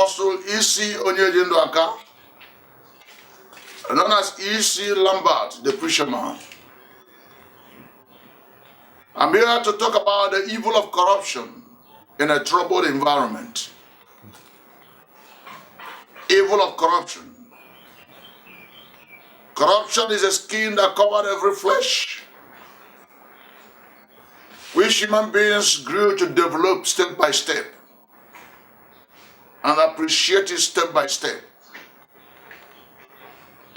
Apostle E.C. Onyedindoaka, known as E.C. Lambert, the preacher man. I'm here to talk about the evil of corruption in a troubled environment. Evil of corruption. Corruption is a skin that covered every flesh, which human beings grew to develop step by step and appreciate it step by step.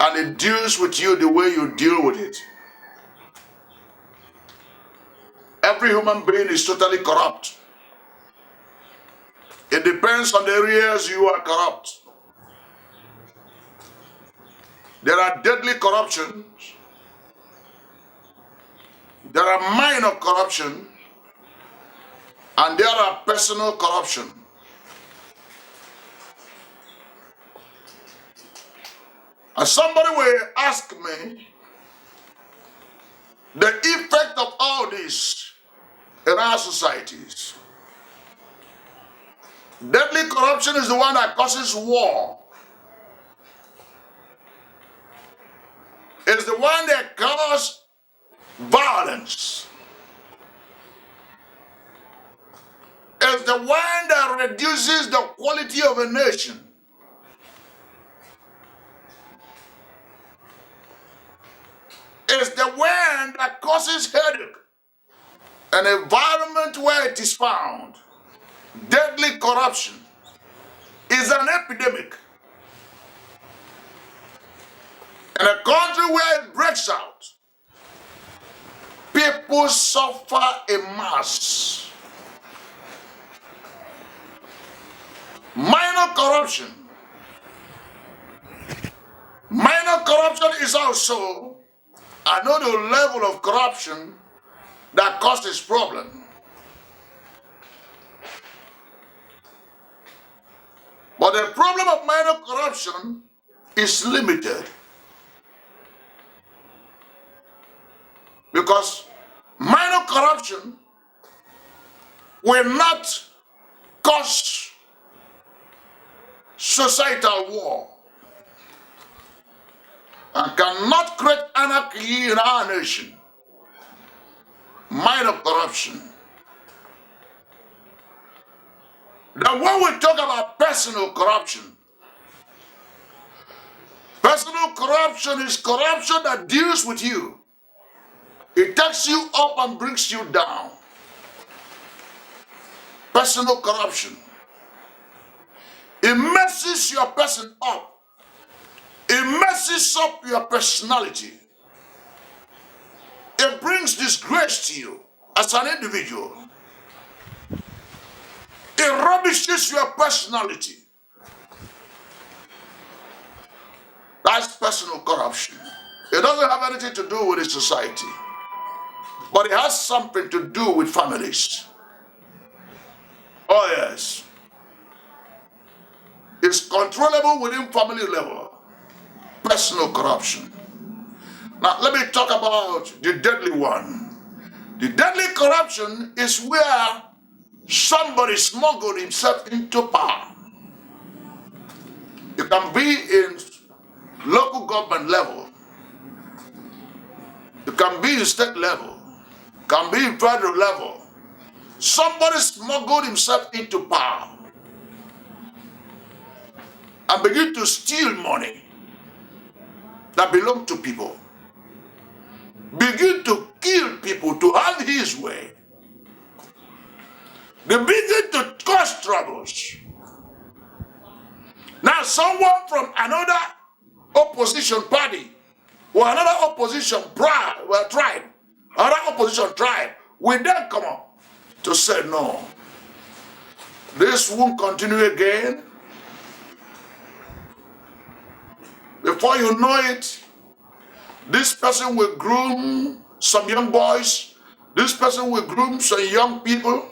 And it deals with you the way you deal with it. Every human being is totally corrupt. It depends on the areas you are corrupt. There are deadly corruptions. There are minor corruption. And there are personal corruption. And somebody will ask me the effect of all this in our societies. Deadly corruption is the one that causes war. It's the one that causes violence. It's the one that reduces the quality of a nation. It's the one that causes headache. An environment where it is found. Deadly corruption is an epidemic. In a country where it breaks out, people suffer en masse. Minor corruption. Minor corruption is also another level of corruption that causes problem. But the problem of minor corruption is limited. Because minor corruption will not cause societal war and cannot create anarchy in our nation. Minor corruption. Then when we talk about personal corruption is corruption that deals with you. It takes you up and brings you down. Personal corruption. It messes your person up. It messes up your personality. It brings disgrace to you as an individual. It rubbishes your personality. That's personal corruption. It doesn't have anything to do with the society. But it has something to do with families. Oh yes. It's controllable within family level. Personal corruption. Now let me talk about the deadly one. The deadly corruption is where somebody smuggled himself into power. It can be in local government level. It can be in state level. It can be in federal level. Somebody smuggled himself into power and begin to steal money that belong to people. Begin to kill people to have his way. They begin to cause troubles. Now someone from another opposition party or another opposition tribe, another opposition tribe will then come up to say no. This won't continue again. Before you know it, this person will groom some young boys. This person will groom some young people.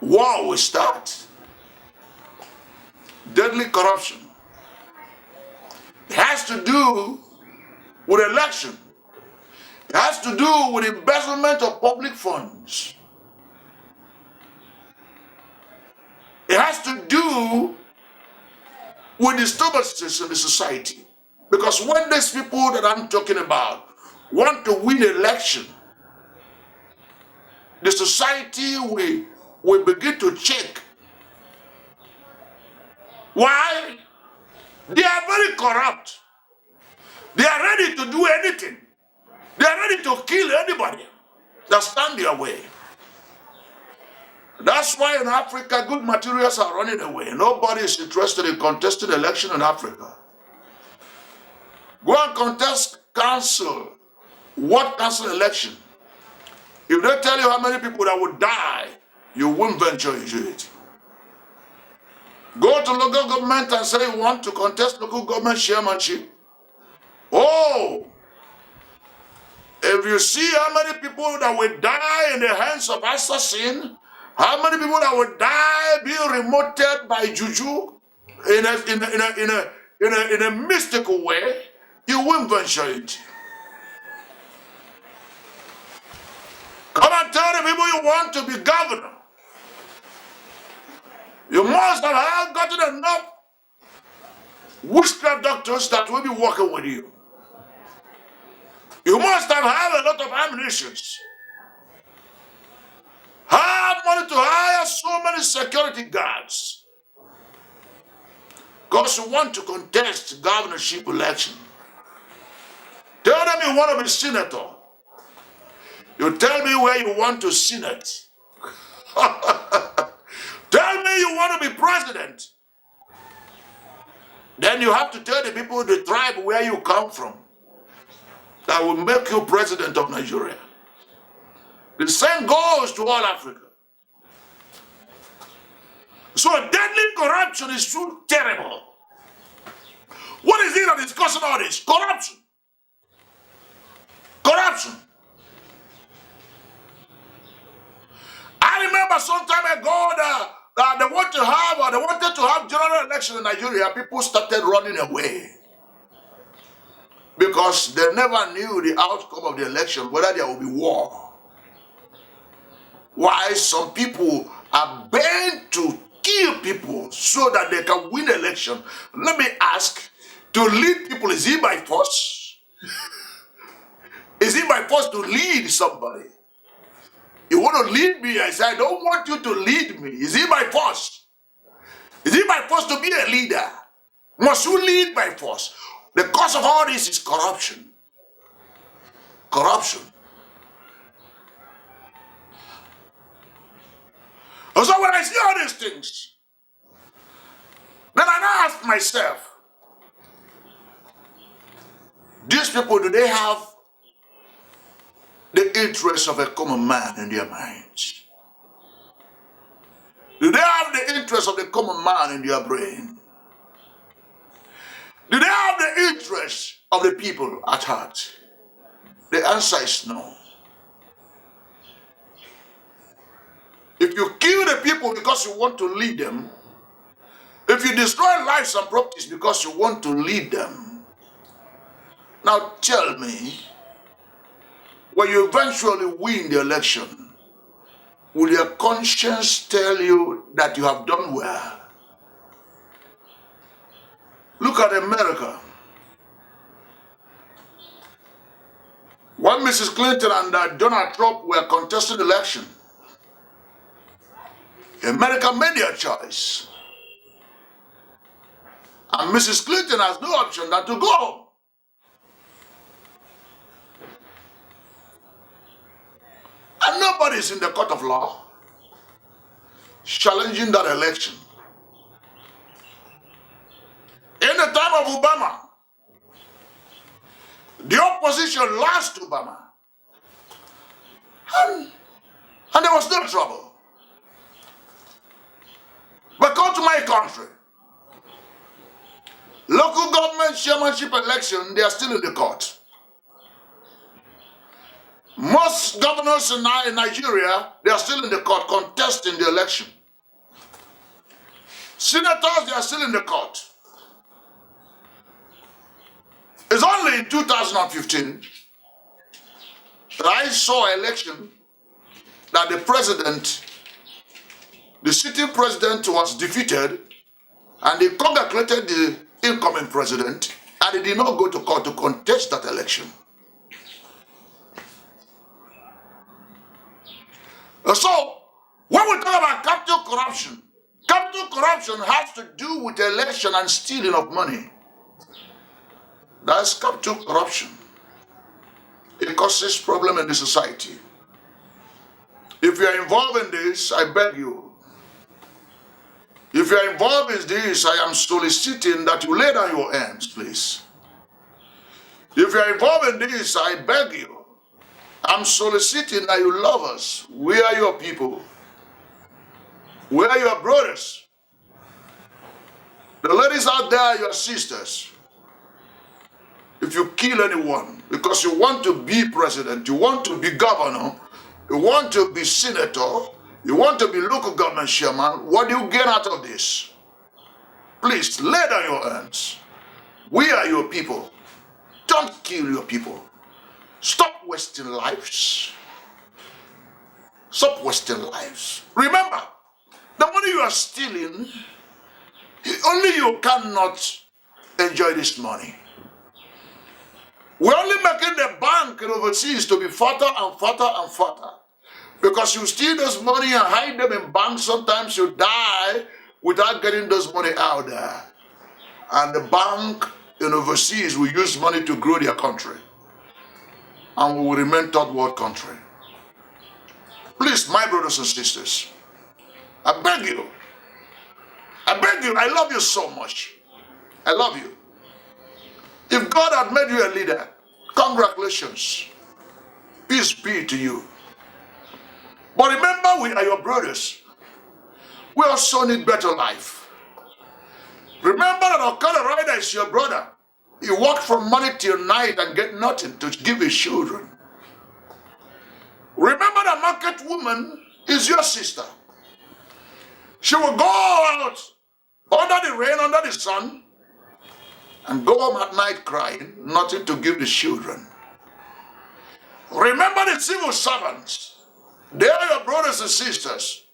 War will start. Deadly corruption. It has to do with election. It has to do with embezzlement of public funds. It has to do with disturbances in the society. Because when these people that I'm talking about want to win election, the society will begin to check. Why? They are very corrupt. They are ready to do anything. They are ready to kill anybody that stand their way. That's why in Africa, good materials are running away. Nobody is interested in contesting election in Africa. Go and contest council. What council election? If they tell you how many people that would die, you won't venture into it. Go to local government and say you want to contest local government chairmanship. Oh, if you see how many people that will die in the hands of assassin, how many people that will die being remoted by juju in a mystical way, you won't venture it. Come and tell the people you want to be governor. You must have gotten enough witchcraft doctors that will be working with you. You must have had a lot of ammunition. Have money to hire so many security guards. Because you want to contest governorship election. Tell them you want to be senator. You tell me where you want to senate. Tell me you want to be president. Then you have to tell the people the tribe where you come from. That will make you president of Nigeria. The same goes to all Africa. So deadly corruption is too terrible. What is it that is causing all this? Corruption. Corruption. I remember some time ago that they wanted to have general election in Nigeria. People started running away because they never knew the outcome of the election, whether there will be war. Why some people are bent to kill people so that they can win election. Let me ask, to lead people, is it by force? Is it by force to lead somebody? You want to lead me? I say, I don't want you to lead me. Is it by force? Is it by force to be a leader? Must you lead by force? The cause of all this is corruption. Corruption. And so when I see all these things, then I now ask myself, these people, do they have the interests of a common man in their minds? Do they have the interests of the common man in their brain? Do they have the interests of the people at heart? The answer is no. If you kill the people because you want to lead them, if you destroy lives and properties because you want to lead them, now tell me, when you eventually win the election, will your conscience tell you that you have done well? Look at America. When Mrs. Clinton and Donald Trump were contesting the election, America made their choice. And Mrs. Clinton has no option than to go. And nobody is in the court of law challenging that election. In the time of Obama, the opposition lost Obama. And there was no trouble. But go to my country. Local government chairmanship election, they are still in the court. Most governors in Nigeria, they are still in the court contesting the election. Senators, they are still in the court. It's only in 2015 that I saw an election that the sitting president was defeated And they congratulated the incoming president, and they did not go to court to contest that election. So, when we talk about capital corruption has to do with election and stealing of money. That's capital corruption. It causes problem in the society. If you are involved in this, I beg you. If you are involved in this, I am soliciting that you lay down your hands, please. If you are involved in this, I beg you. I'm soliciting that you love us. We are your people. We are your brothers. The ladies out there are your sisters. If you kill anyone because you want to be president, you want to be governor, you want to be senator, you want to be local government chairman, what do you gain out of this? Please lay down your hands. We are your people. Don't kill your people. Stop wasting lives. Stop wasting lives. Remember, the money you are stealing, only you cannot enjoy this money. We're only making the bank in overseas to be fatter and fatter and fatter. Because you steal those money and hide them in banks, sometimes you die without getting those money out there. And the bank in overseas will use money to grow their country. And we will remain third world country. Please, my brothers and sisters, I beg you, I love you so much. I love you. If God had made you a leader, congratulations. Peace be to you. But remember, we are your brothers. We also need better life. Remember that Okada Rider is your brother. He worked from morning till night and get nothing to give his children. Remember that market woman is your sister. She will go out under the rain, under the sun, and go home at night crying, nothing to give the children. Remember the civil servants. They are your brothers and sisters.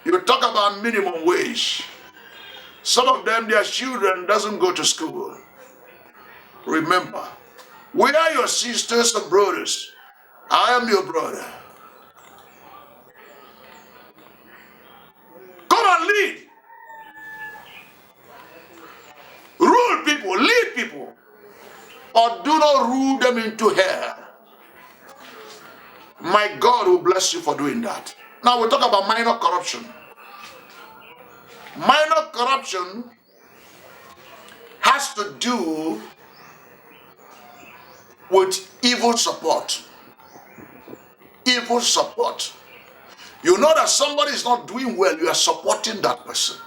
You talk about minimum wage. Some of them, their children doesn't go to school. Remember, we are your sisters and brothers. I am your brother. Come and lead. Rule people, lead people, or do not rule them into hell. My God will bless you for doing that. Now we talk about minor corruption. Minor corruption has to do with evil support. Evil support. You know that somebody is not doing well, you are supporting that person.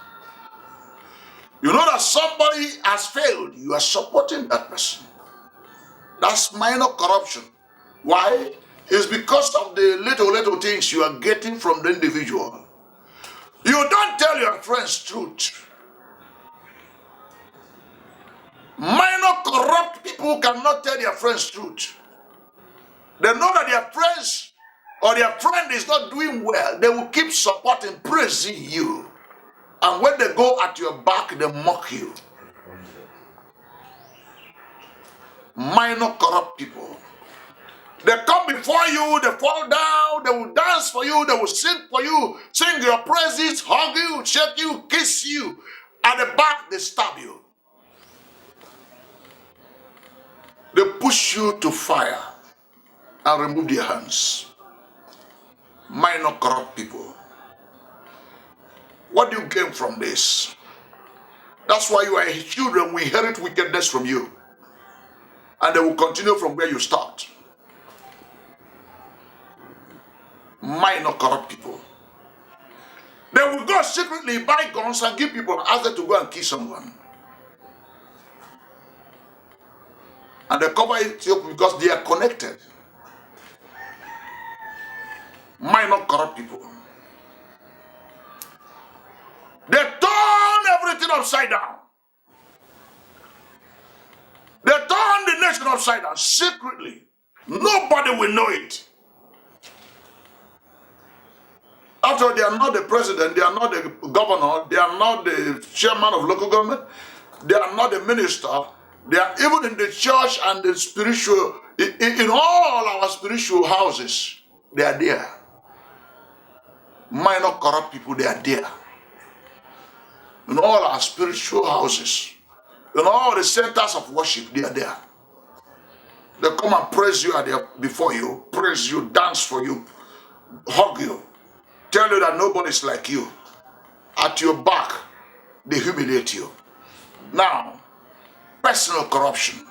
You know that somebody has failed, you are supporting that person. That's minor corruption. Why? It's because of the little things you are getting from the individual. You don't tell your friends truth. Minor corrupt people cannot tell their friends truth. They know that their friends or their friend is not doing well. They will keep supporting, praising you. And when they go at your back, they mock you. Minor corrupt people. They come before you, they fall down, they will dance for you, they will sing for you, sing your praises, hug you, shake you, kiss you. At the back, they stab you. They push you to fire and remove their hands. Minor corrupt people. What do you gain from this? That's why you are children will inherit wickedness from you. And they will continue from where you start. Minor corrupt people. They will go secretly buy guns and give people and ask them to go and kill someone. And they cover it up because they are connected. Minor corrupt people. They turn everything upside down. They turn the nation upside down secretly. Nobody will know it. After all, they are not the president, they are not the governor, they are not the chairman of local government, they are not the minister. They are even in the church and the spiritual, in all our spiritual houses, they are there. Minor corrupt people, they are there. In all our spiritual houses, in all the centers of worship, they are there. They come and praise you before you, praise you, dance for you, hug you, tell you that nobody's like you. At your back, they humiliate you. Now, personal corruption.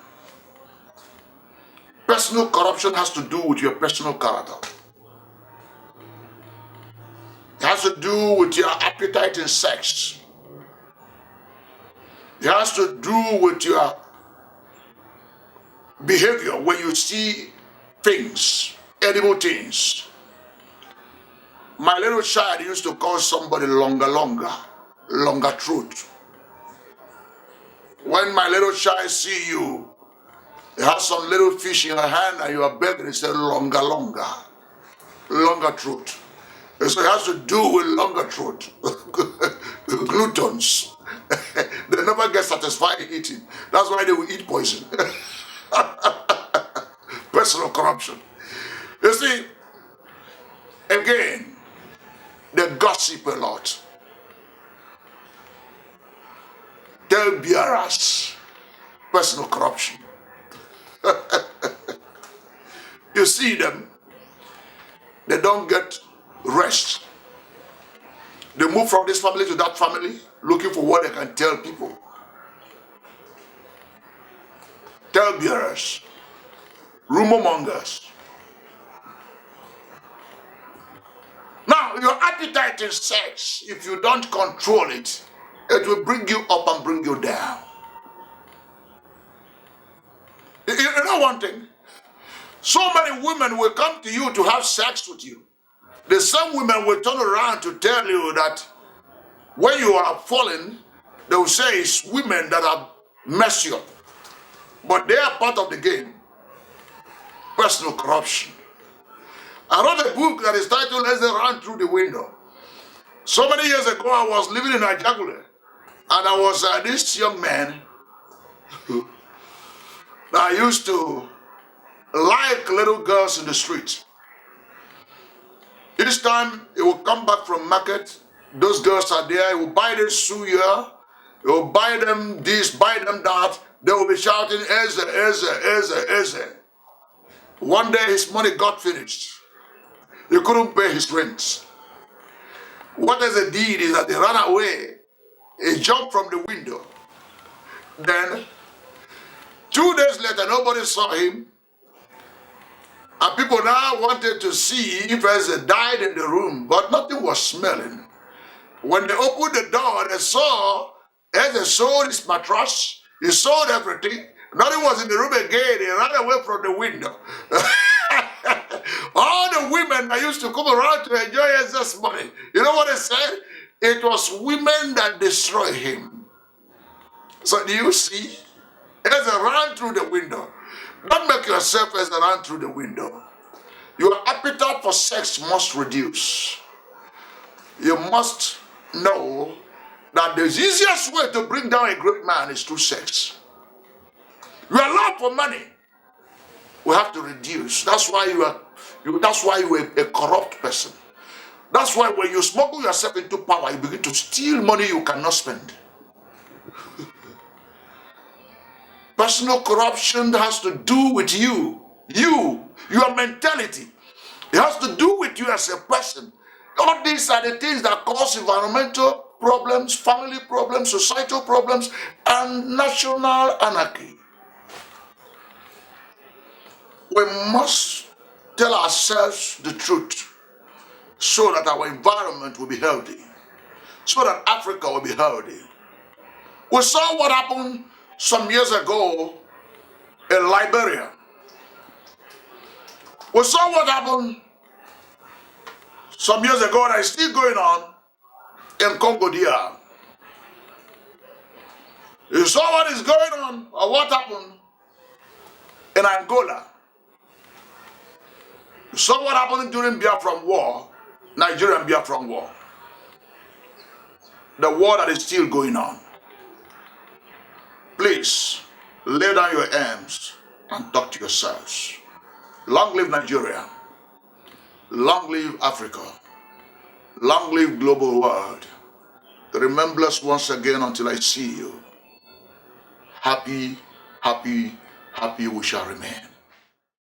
Personal corruption has to do with your personal character. It has to do with your appetite in sex. It has to do with your behavior when you see things, edible things. My little child used to call somebody longer truth. When my little child see you, he has some little fish in her hand and you are begging, he said longer truth. And so it has to do with longer truth. Gluttons. They never get satisfied eating. That's why they will eat poison. Personal corruption. You see, again, they gossip a lot. Tale bearers. Personal corruption. You see them, they don't get rest. They move from this family to that family, looking for what they can tell people. Tale bearers, rumor mongers. Now, your appetite in sex, if you don't control it, it will bring you up and bring you down. You know one thing? So many women will come to you to have sex with you. The same women will turn around to tell you that when you are falling, they will say it's women that have messed you up. But they are part of the game. Personal corruption. I wrote a book that is titled As They Ran Through the Window. So many years ago, I was living in Ajagule, and I was this young man that I used to like little girls in the street. Each time he will come back from market, those girls are there, he will buy them suya, he will buy them this, buy them that, they will be shouting, Eze, Eze, Eze, Eze. One day his money got finished. He couldn't pay his rent. What Eze did is that he ran away, he jumped from the window. Then, 2 days later, nobody saw him. And people now wanted to see if Eze died in the room, but nothing was smelling. When they opened the door, they saw Eze sold his mattress, he sold everything. Nothing was in the room again. He ran away from the window. All the women that used to come around to enjoy Eze's money, you know what they said? It was women that destroyed him. So do you see? Eze ran through the window. Don't make yourself as a run through the window. Your appetite for sex must reduce. You must know that the easiest way to bring down a great man is through sex. Your love for money will have to reduce. That's why you are a corrupt person. That's why when you smuggle yourself into power, you begin to steal money you cannot spend. Personal corruption has to do with you, your mentality. It has to do with you as a person. All these are the things that cause environmental problems, family problems, societal problems, and national anarchy. We must tell ourselves the truth so that our environment will be healthy, so that Africa will be healthy. We saw what happened some years ago in Liberia. We saw what happened some years ago that is still going on in Congo DR. You saw what is going on or what happened in Angola. You saw what happened during Biafran War Nigerian Biafran war. The war that is still going on. Please, lay down your arms and talk to yourselves. Long live Nigeria. Long live Africa. Long live global world. Remember us once again until I see you. Happy, happy, happy we shall remain.